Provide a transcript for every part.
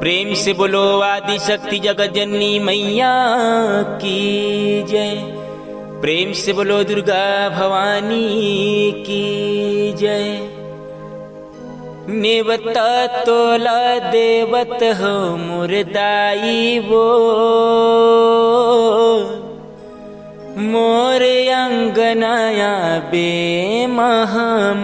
प्रेम से बोलो आदि शक्ति जगत जननी मैया की जय। प्रेम से बोलो दुर्गा भवानी की जय। नेवता तोला देवत हो मुरदाई वो मोर अंगनाया बे महामाई।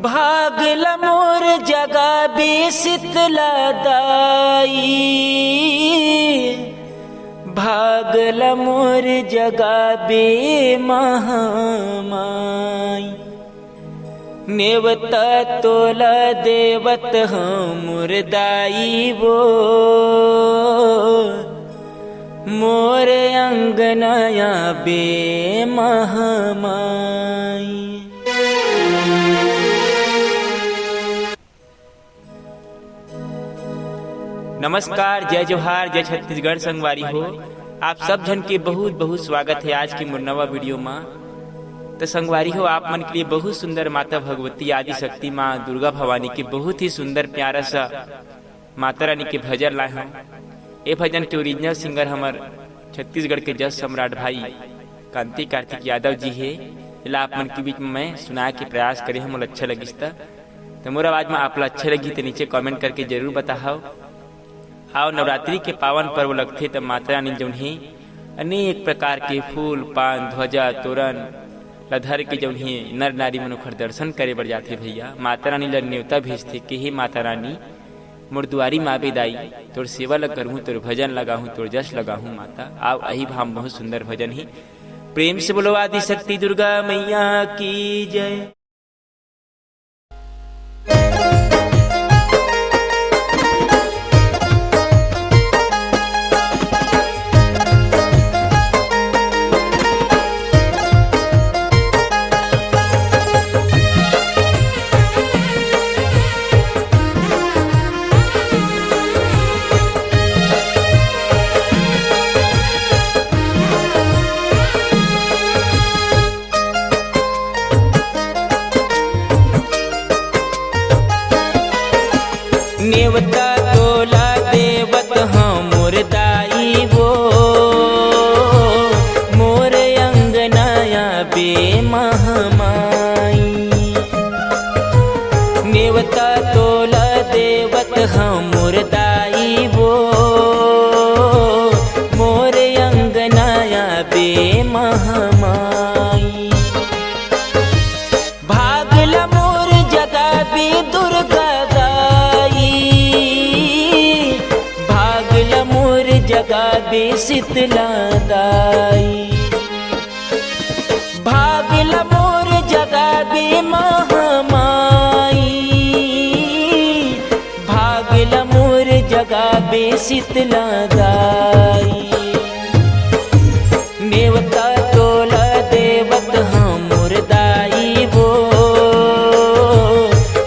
भागला मोर जगा बे शीतला दाई। भागला मोर जगा बे महामाई। नेवता तोला देवत हम मुरदाई वो मोर अंगनाया बे महामाई। नमस्कार, जय जोहार, जय छत्तीसगढ़ संगवारी हो। आप सब जन के बहुत बहुत स्वागत है आज की मुन्नवा वीडियो में। तो संगवारी हो, आप मन के लिए बहुत सुंदर माता भगवती आदि शक्ति माँ दुर्गा भवानी के बहुत ही सुंदर प्यारा सा माता रानी के भजन लाए हम। ये भजन के ओरिजिनल सिंगर हमार छत्तीसगढ़ के जज सम्राट भाई कांति कार्तिक यादव जी है। इला आप मन के बीच में मैं सुनाए के प्रयास करे हम अच्छा लगिस तो मोर आवाज में आप अच्छा लगी तो नीचे कमेंट करके जरूर बताओ। आओ नवरात्रि के पावन पर्व लगते तो माता रानी जो है अनेक प्रकार के फूल पान ध्वजा तोरण लधर के जो है नर नारी मनोखर दर्शन करे बर जाते भैया। माता रानी ल न्योता भेजते कि हे माता रानी मोर दुआरी माँ बेदाई तोर सेवा लग करूँ तोर भजन लगाहूँ तोर जश लगाहूँ माता। आओ अही भाव बहुत सुंदर भजन ही। प्रेम से बोलो आदि शक्ति दुर्गा मैया की जय। नेवता तोला देवत हम मुरदाई वो मोर अंगनाया बे महामाई। नेवता तोला देवत हम मुरदाई वो मोर अंगनाया बे महामाई। भागला मोर जगा बे दुर्गा जगा बे शीतला दाई। भागला मोर जगा बे महामाई। भागला मोर जगा बे शीतला दाई। नेवता तोला देवत हम मुरदाई वो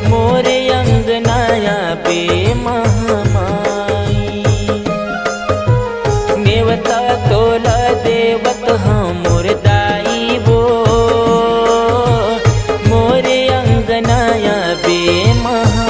मोर अंगनाया बे महामाई। नेवता तोला देवत हम मुरदाई वो मोरे अंगनाया बे महामाई।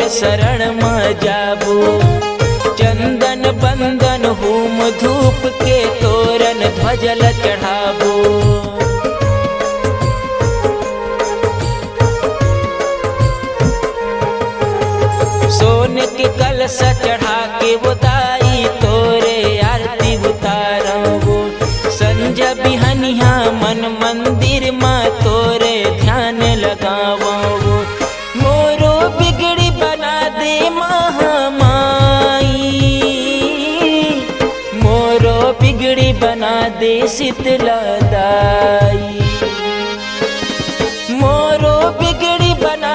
शरण में जाबू चंदन बंदन होम धूप के तोरण ध्वजल चढ़ाबू। सोन के कलश चढ़ा के वो दाई तोरे आरती उतारो। संजय बिहनिया मन मंदिर में तोरे ध्यान लगावो। मोरो बिगड़ी बना दे महामाई। मोरो बिगड़ी बना दे शीतला दाई। मोरो बिगड़ी बना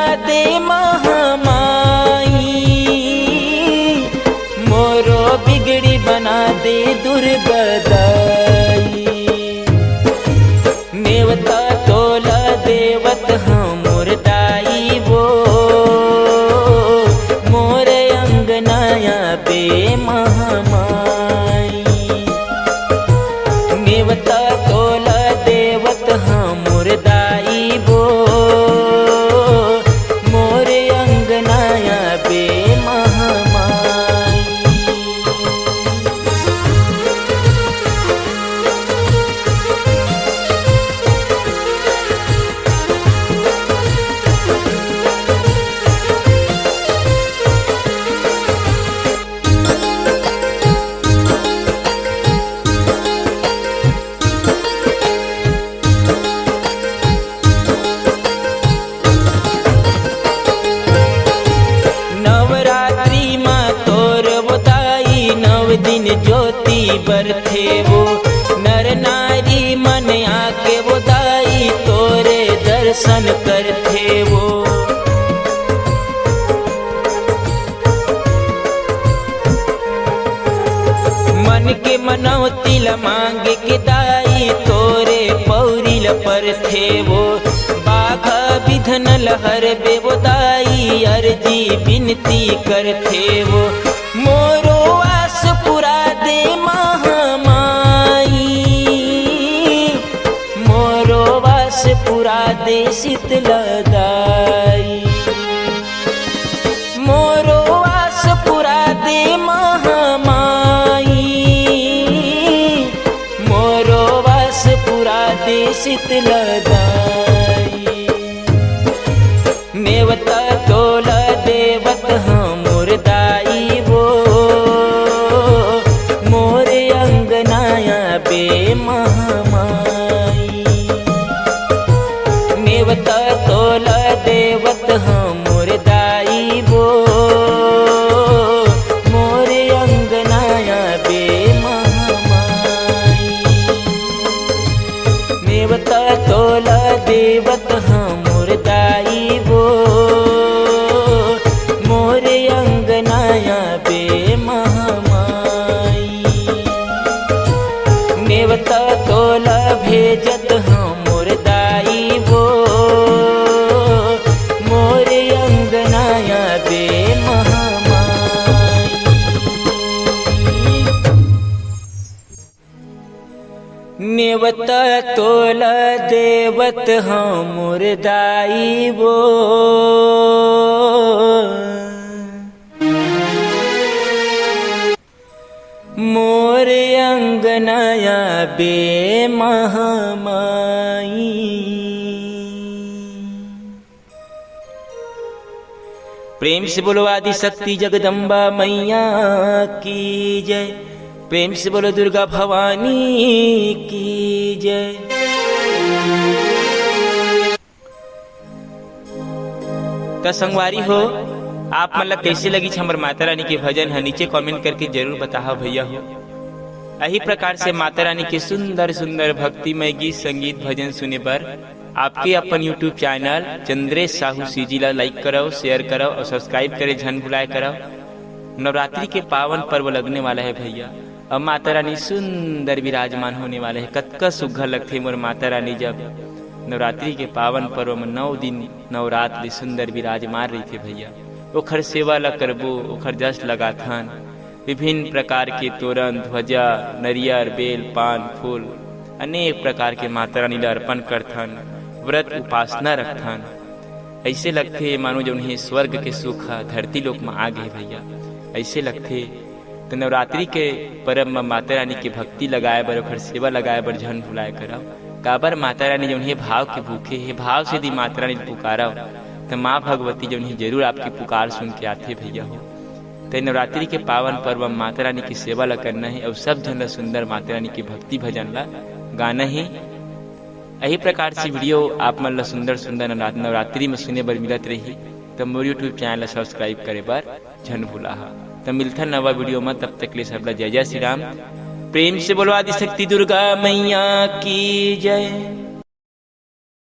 बरथे वो नर नारी मन आके वो दाई तोरे दर्शन करथे वो। मन के मनौती ल मांगे के दाई तोरे पौरी ल परथे वो। बाघ विधन लहर बेवो दाई अर्जी बिनती करथे वो। मोरो आस पुरा दे महामाई, मोरो आस पुरा दे शीतला दाई, मोरो आस पुरा दे महामाई, मोरो आस पुरा दे शीतला दाई। नेवता तोला देवत हमोर दाई वो, मोरे अंगनाया बे महामाई। नेवता तोला देवत हमोर दाई वो, मोरे अंगनाया बे महामाई। नेवता तोला देवत हमोर दाई वो, मोरे अंगनाया बे महामाई। नेवता तोला भेजत हमोर दाई वो, मोरे अंगनाया बे महामाई। नेवता तोला देवत हमोर दाई वो, मोरे अंगनाया बे महामाई। प्रेम से बोलो आदि शक्ति जगदम्बा मैया की जय। प्रेम से बोलो दुर्गा भवानी की जय। तो संगवारी हो आप मतलब कैसे लगी हमर माता रानी के भजन है नीचे कमेंट करके जरूर बताओ भैया हो। यही प्रकार से माता रानी के सुंदर सुंदर भक्तिमय गीत संगीत भजन सुने पर आपके अपन YouTube channel Chandresh Sahu CG ला लाइक करो, शेयर करो और सब्सक्राइब करे झन भुलाए करो। नवरात्रि के पावन पर्व लगने वाला है भैया। अब माता रानी सुंदर विराजमान होने वाले है। कतका सुघर लगते मोर माता रानी जब नवरात्रि के पावन पर्व में 9 दिन नवरात्रि सुंदर विराजमान रही थे भैया। ओखर सेवा ला करबो, ओखर जस लगाथन विभिन्न प्रकार के तोरण ध्वजा नरियर बेल पान फूल अनेक प्रकार के माता रानी ला अर्पण करथन, व्रत उपासना रखथन। ऐसे लगते मानो जो उन्हें स्वर्ग के सुख धरती लोक में आ गए भैया। ऐसे लगते तो नवरात्रि के पर्व में माता रानी के भक्ति लगाए बर ओखर सेवा लगाए बर झन भुलाए करव। काबर माता रानी जो उन्हें भाव के भूखे है, भाव से यदि माता रानी पुकारव तो माँ भगवती जो उन्हें जरूर आपकी पुकार सुन के आते भैया हो। तो नवरात्रि के पावन पर्व में माता रानी की सेवा ला करना है और सब जन सुंदर माता रानी की भक्ति भजन ला गाना है। यही प्रकार से वीडियो आप मन ला सुंदर सुंदर नवरात्रि में सुने बर मिलत रही। तो मोर यूट्यूब चैनल सब्सक्राइब करे बर झन भूला। तो मिलता नवा वीडियो में, तब तक ले सब ला जय जय श्री राम। प्रेम से बोलो आदि शक्ति दुर्गा मैया की जय।